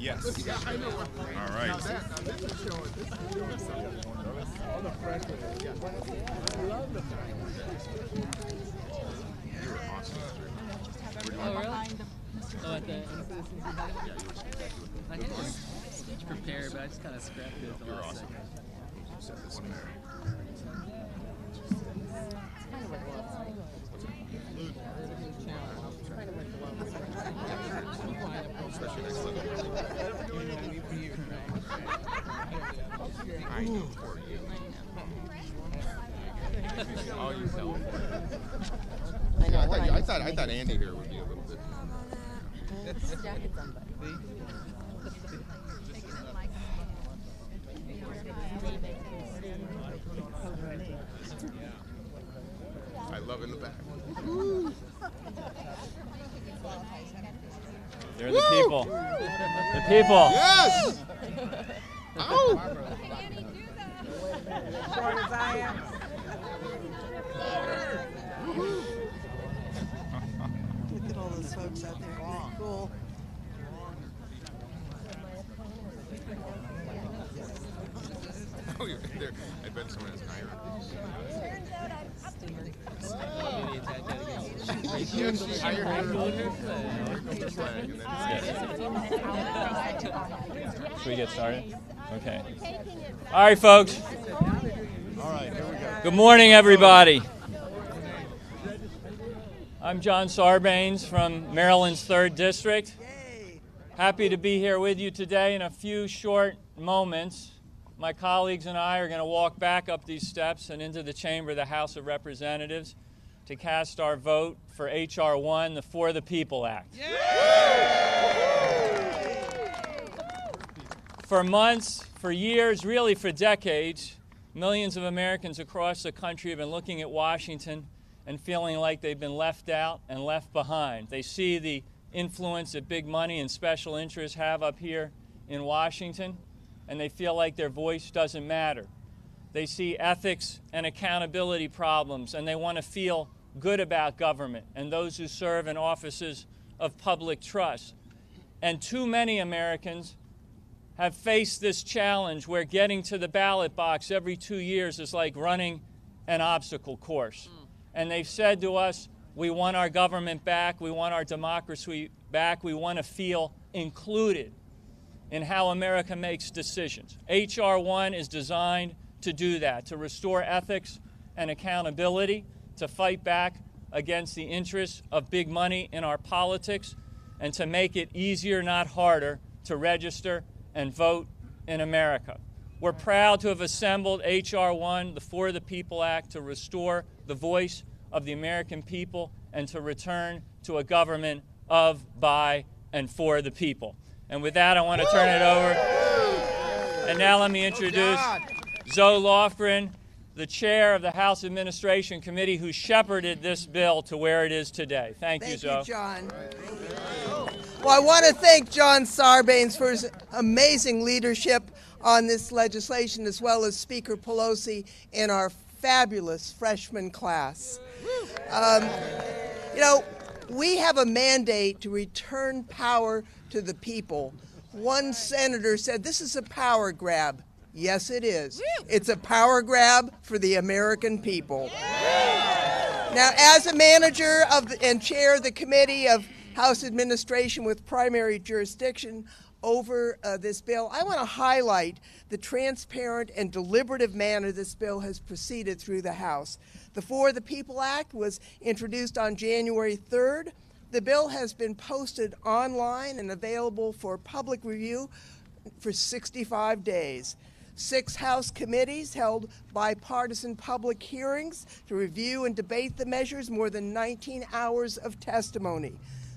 Yes. Yeah, I know. All right. Now this is showing. This is doing something. All the freshmen. Yeah. I love the fact. You were awesome. Oh, really? Oh, at the I had a speech prepared, but I just kind of scrapped it at the last second. Set this in there. Especially next level. I know for you. Oh, you California. I thought Andy here would be a little bit. I love in the back. They're the people. The people. Yes! Ow! Short as I am. Look at all those folks out there. Cool. Oh, you're there. I bet someone has an iron. Should we get started? Okay. All right, folks. All right, here we go. Good morning, everybody. I'm John Sarbanes from Maryland's 3rd District. Happy to be here with you today. In a few short moments, my colleagues and I are going to walk back up these steps and into the chamber of the House of Representatives to cast our vote for H.R. 1, the For the People Act. For months, for years, really for decades, millions of Americans across the country have been looking at Washington and feeling like they've been left out and left behind. They see the influence that big money and special interests have up here in Washington, and they feel like their voice doesn't matter. They see ethics and accountability problems, and they want to feel good about government and those who serve in offices of public trust. And too many Americans have faced this challenge where getting to the ballot box every 2 years is like running an obstacle course. And they've said to us, we want our government back, we want our democracy back, we want to feel included in how America makes decisions. H.R. 1 is designed to do that, to restore ethics and accountability, to fight back against the interests of big money in our politics, and to make it easier, not harder, to register and vote in America. We're proud to have assembled H.R. 1, the For the People Act, to restore the voice of the American people and to return to a government of, by, and for the people. And with that, I want to turn it over. And now let me introduce Zoe Lofgren, the chair of the House Administration Committee, who shepherded this bill to where it is today. Thank you, Zoe. Thank you, John. Well, I want to thank John Sarbanes for his amazing leadership on this legislation, as well as Speaker Pelosi and our fabulous freshman class. You know, we have a mandate to return power to the people. One senator said, this is a power grab. Yes, it is. It's a power grab for the American people. Now, as a manager and chair of the Committee of House Administration with primary jurisdiction over this bill, I want to highlight the transparent and deliberative manner this bill has proceeded through the House. The For the People Act was introduced on January 3rd. The bill has been posted online and available for public review for 65 days. 6 House committees held bipartisan public hearings to review and debate the measures, more than 19 hours of testimony.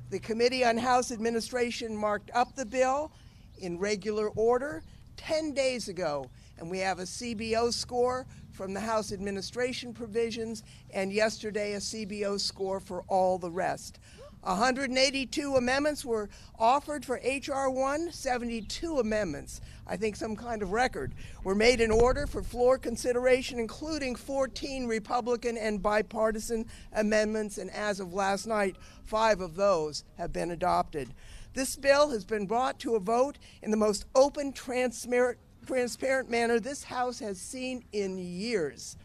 The Committee on House Administration marked up the bill in regular order 10 days ago, and we have a CBO score from the House Administration provisions, and yesterday a CBO score for all the rest. 182 amendments were offered for H.R. 1. 72 amendments, I think some kind of record, were made in order for floor consideration, including 14 Republican and bipartisan amendments, and as of last night, 5 of those have been adopted. This bill has been brought to a vote in the most open, transparent manner this House has seen in years.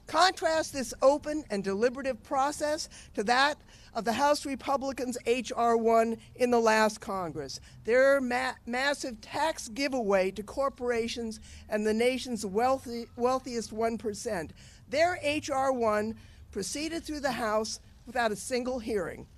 Contrast this open and deliberative process to that of the House Republicans' H.R. 1 in the last Congress. Their massive tax giveaway to corporations and the nation's wealthiest 1%. Their H.R. 1 proceeded through the House without a single hearing.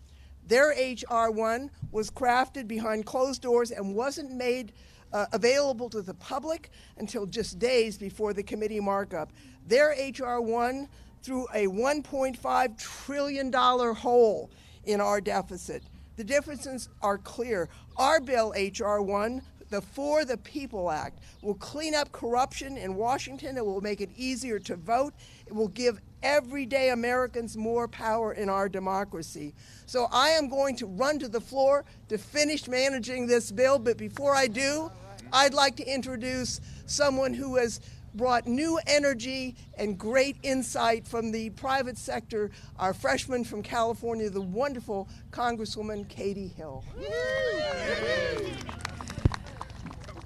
Their H.R. 1 was crafted behind closed doors and wasn't made available to the public until just days before the committee markup. Their H.R. 1 threw a $1.5 trillion hole in our deficit. The differences are clear. Our bill, H.R. 1, the For the People Act, will clean up corruption in Washington. It will make it easier to vote. It will give everyday Americans more power in our democracy. So I am going to run to the floor to finish managing this bill, but before I do, I'd like to introduce someone who has brought new energy and great insight from the private sector, our freshman from California, the wonderful Congresswoman Katie Hill.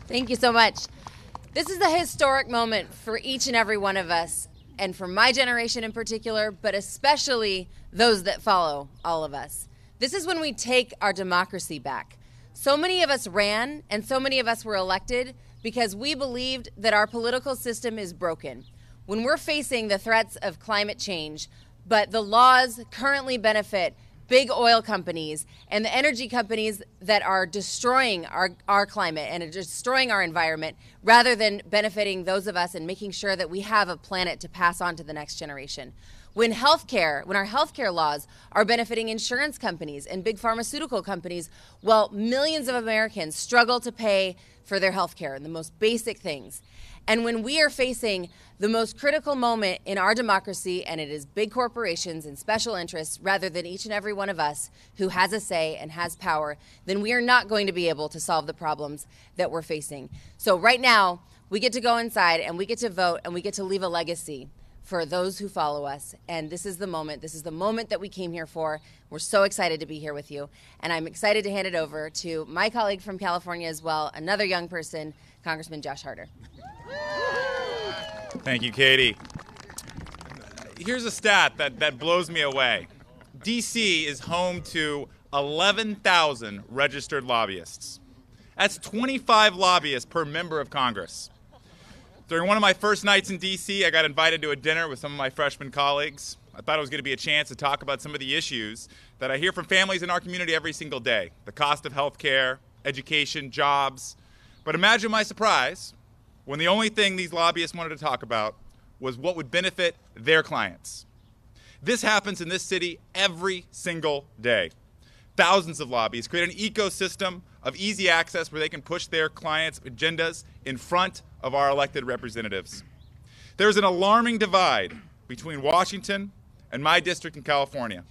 Thank you so much. This is a historic moment for each and every one of us, and for my generation in particular, but especially those that follow all of us. This is when we take our democracy back. So many of us ran, and so many of us were elected because we believed that our political system is broken. When we're facing the threats of climate change, but the laws currently benefit big oil companies and the energy companies that are destroying our climate and are destroying our environment, rather than benefiting those of us and making sure that we have a planet to pass on to the next generation. When our healthcare laws are benefiting insurance companies and big pharmaceutical companies, well, millions of Americans struggle to pay for their healthcare and the most basic things. And when we are facing the most critical moment in our democracy, and it is big corporations and special interests rather than each and every one of us who has a say and has power, then we are not going to be able to solve the problems that we're facing. So right now, we get to go inside and we get to vote and we get to leave a legacy for those who follow us. And this is the moment. This is the moment that we came here for. We're so excited to be here with you. And I'm excited to hand it over to my colleague from California as well, another young person, Congressman Josh Harder. Thank you, Katie. Here's a stat that blows me away. D.C. is home to 11,000 registered lobbyists. That's 25 lobbyists per member of Congress. During one of my first nights in D.C., I got invited to a dinner with some of my freshman colleagues. I thought it was going to be a chance to talk about some of the issues that I hear from families in our community every single day. The cost of health care, education, jobs. But imagine my surprise when the only thing these lobbyists wanted to talk about was what would benefit their clients. This happens in this city every single day. Thousands of lobbyists create an ecosystem of easy access where they can push their clients' agendas in front of our elected representatives. There's an alarming divide between Washington and my district in California.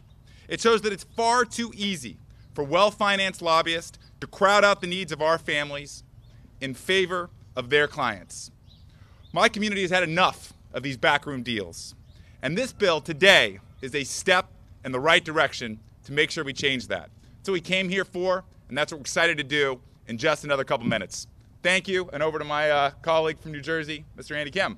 It shows that it's far too easy for well-financed lobbyists to crowd out the needs of our families in favor of their clients. My community has had enough of these backroom deals, and this bill today is a step in the right direction to make sure we change that. That's what we came here for, and that's what we're excited to do in just another couple minutes. Thank you, and over to my colleague from New Jersey, Mr. Andy Kim.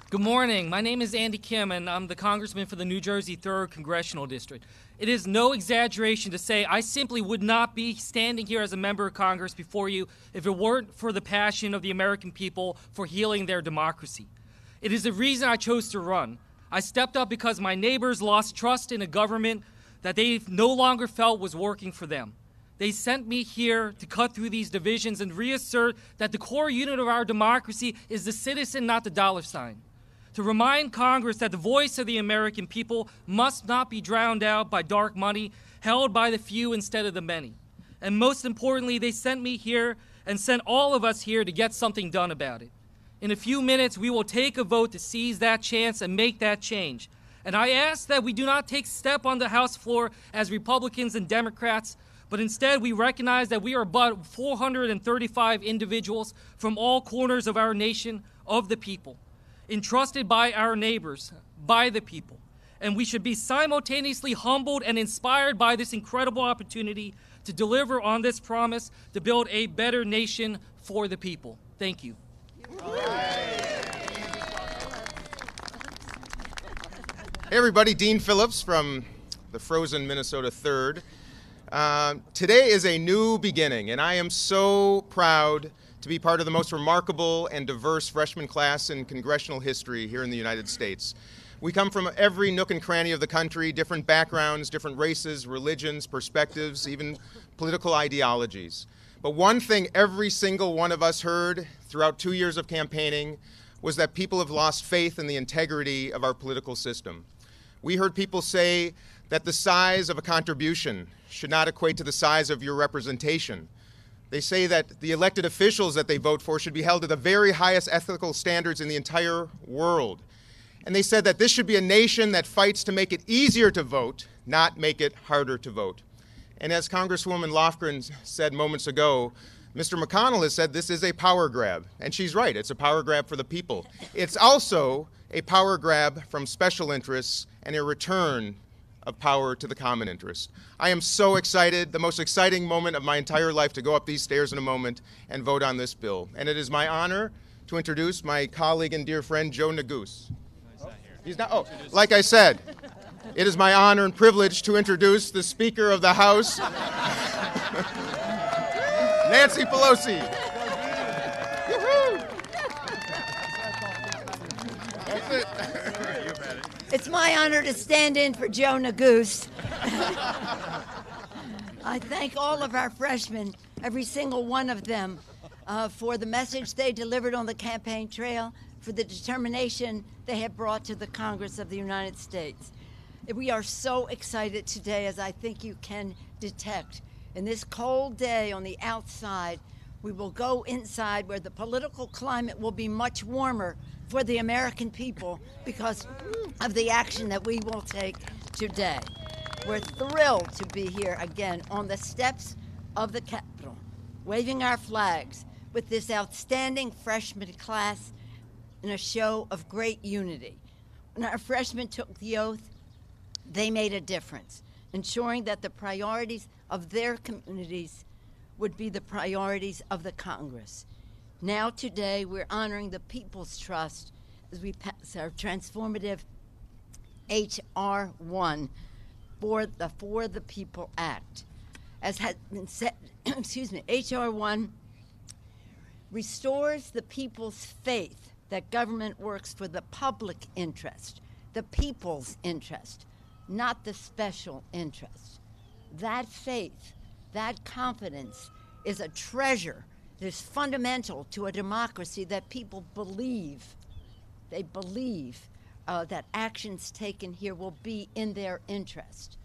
Good morning. My name is Andy Kim, and I'm the congressman for the New Jersey 3rd Congressional District. It is no exaggeration to say I simply would not be standing here as a member of Congress before you if it weren't for the passion of the American people for healing their democracy. It is the reason I chose to run. I stepped up because my neighbors lost trust in a government that they no longer felt was working for them. They sent me here to cut through these divisions and reassert that the core unit of our democracy is the citizen, not the dollar sign. To remind Congress that the voice of the American people must not be drowned out by dark money held by the few instead of the many. And most importantly, they sent me here and sent all of us here to get something done about it. In a few minutes, we will take a vote to seize that chance and make that change. And I ask that we do not take step on the House floor as Republicans and Democrats, but instead we recognize that we are but 435 individuals from all corners of our nation, of the people, entrusted by our neighbors, by the people. And we should be simultaneously humbled and inspired by this incredible opportunity to deliver on this promise to build a better nation for the people. Thank you. Hey everybody, Dean Phillips from the frozen Minnesota 3rd. Today is a new beginning, and I am so proud to be part of the most remarkable and diverse freshman class in congressional history here in the United States. We come from every nook and cranny of the country, different backgrounds, different races, religions, perspectives, even political ideologies. But one thing every single one of us heard throughout 2 years of campaigning was that people have lost faith in the integrity of our political system. We heard people say that the size of a contribution should not equate to the size of your representation. They say that the elected officials that they vote for should be held to the very highest ethical standards in the entire world. And they said that this should be a nation that fights to make it easier to vote, not make it harder to vote. And as Congresswoman Lofgren said moments ago, Mr. McConnell has said this is a power grab. And she's right, it's a power grab for the people. It's also a power grab from special interests and a return of power to the common interest. I am so excited, the most exciting moment of my entire life, to go up these stairs in a moment and vote on this bill. And it is my honor to introduce my colleague and dear friend, Joe Neguse. He's not, oh, like I said, it is my honor and privilege to introduce the Speaker of the House, Nancy Pelosi. That's it. It's my honor to stand in for Joe Neguse. I thank all of our freshmen, every single one of them, for the message they delivered on the campaign trail, for the determination they have brought to the Congress of the United States. We are so excited today, as I think you can detect. In this cold day on the outside, we will go inside where the political climate will be much warmer for the American people because of the action that we will take today. We're thrilled to be here again on the steps of the Capitol, waving our flags with this outstanding freshman class in a show of great unity. When our freshmen took the oath, they made a difference, ensuring that the priorities of their communities would be the priorities of the Congress. Now today, we're honoring the people's trust as we pass our transformative H.R. 1 for the People Act. As has been said, H.R. 1 restores the people's faith that government works for the public interest, the people's interest, not the special interest. That faith, that confidence is a treasure that is fundamental to a democracy, that people believe. They believe that actions taken here will be in their interest.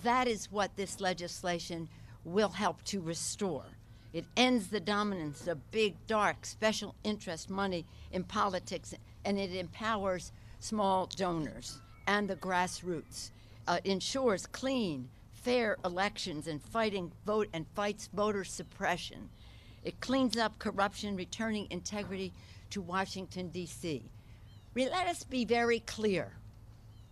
That is what this legislation will help to restore. It ends the dominance of big, dark, special interest money in politics, and it empowers small donors and the grassroots. Ensures clean, fair elections and fights voter suppression. It cleans up corruption, returning integrity to Washington, D.C. Let us be very clear.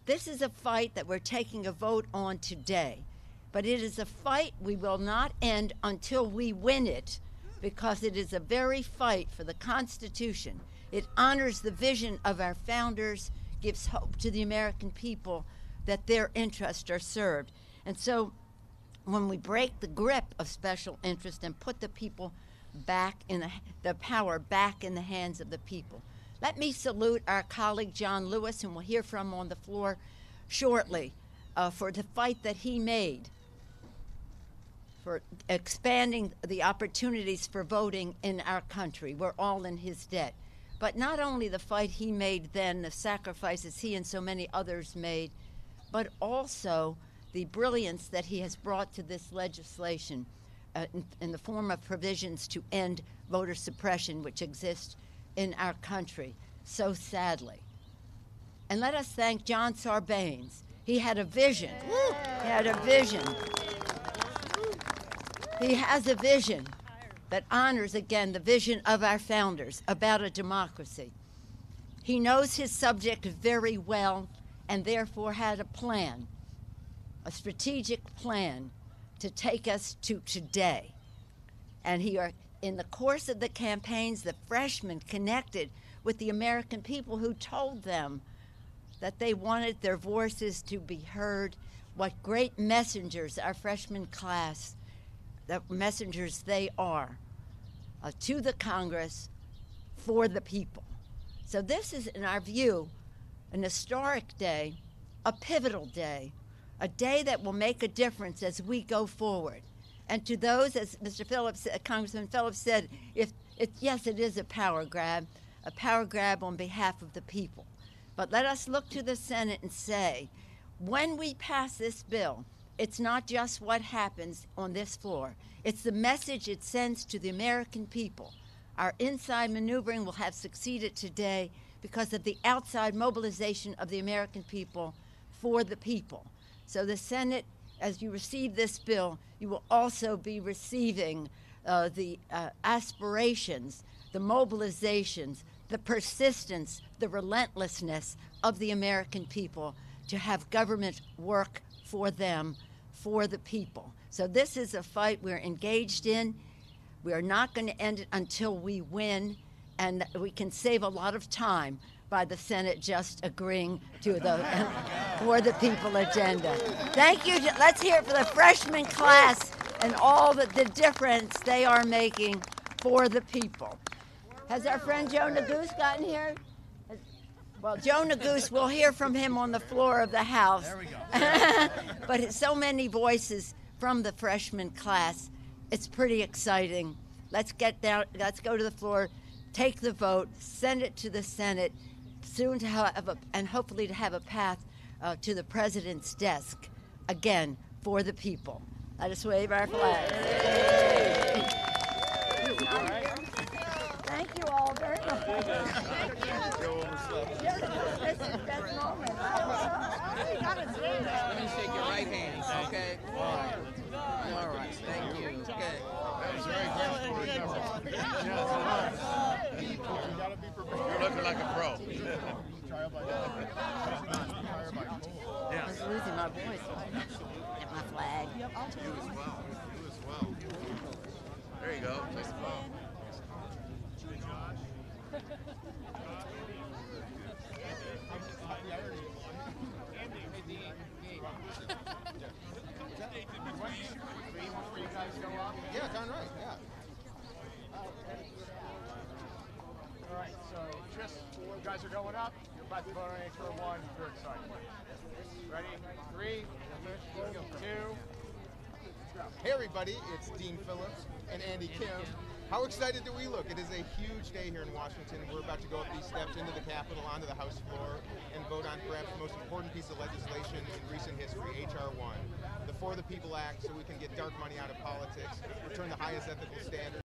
This is a fight that we're taking a vote on today, but it is a fight we will not end until we win it, because it is a very fight for the Constitution. It honors the vision of our founders, gives hope to the American people that their interests are served. And so when we break the grip of special interest and put the people back in the power back in the hands of the people. Let me salute our colleague John Lewis, whom we'll hear from on the floor shortly, for the fight that he made for expanding the opportunities for voting in our country. We're all in his debt. But not only the fight he made then, the sacrifices he and so many others made, but also the brilliance that he has brought to this legislation in the form of provisions to end voter suppression, which exists in our country so sadly. And let us thank John Sarbanes. He had a vision. He had a vision. He has a vision that honors, again, the vision of our founders about a democracy. He knows his subject very well and therefore had a plan, a strategic plan to take us to today. And in the course of the campaigns, the freshmen connected with the American people who told them that they wanted their voices to be heard. What great messengers our freshman class, the messengers they are, to the Congress, for the people. So this is, in our view, an historic day, a pivotal day, a day that will make a difference as we go forward. And to those, as Mr. Phillips, Congressman Phillips said, yes, it is a power grab on behalf of the people. But let us look to the Senate and say, when we pass this bill, it's not just what happens on this floor. It's the message it sends to the American people. Our inside maneuvering will have succeeded today because of the outside mobilization of the American people for the people. So the Senate, as you receive this bill, you will also be receiving the aspirations, the mobilizations, the persistence, the relentlessness of the American people to have government work for them, for the people. So this is a fight we're engaged in. We are not going to end it until we win, and we can save a lot of time by the Senate just agreeing to the for the people agenda. Thank you. Let's hear it for the freshman class and all the difference they are making for the people. Has our friend Joe Neguse gotten here? Well, Joe Neguse, we'll hear from him on the floor of the House. There we go. But so many voices from the freshman class. It's pretty exciting. Let's get down. Let's go to the floor, take the vote, send it to the Senate, soon to have and hopefully to have a path to the president's desk, again, for the people. Let us wave our flag. Thank you all very much. Best moment. Let me shake your right hand, okay? All right. Thank you. Okay. You're looking like a pro. I was losing my voice. Get my flag. You as well. You as well. There you go. Place the ball. Yeah, darn right, yeah. All right, so just you guys are going up. You're about to vote on HR 1. You're excited. Ready? 3, 2. Hey everybody, it's Dean Phillips and Andy Kim. How excited do we look? It is a huge day here in Washington. We're about to go up these steps into the Capitol, onto the House floor, and vote on perhaps the most important piece of legislation in recent history, HR 1, the For the People Act, so we can get dark money out of politics, return the highest ethical standards.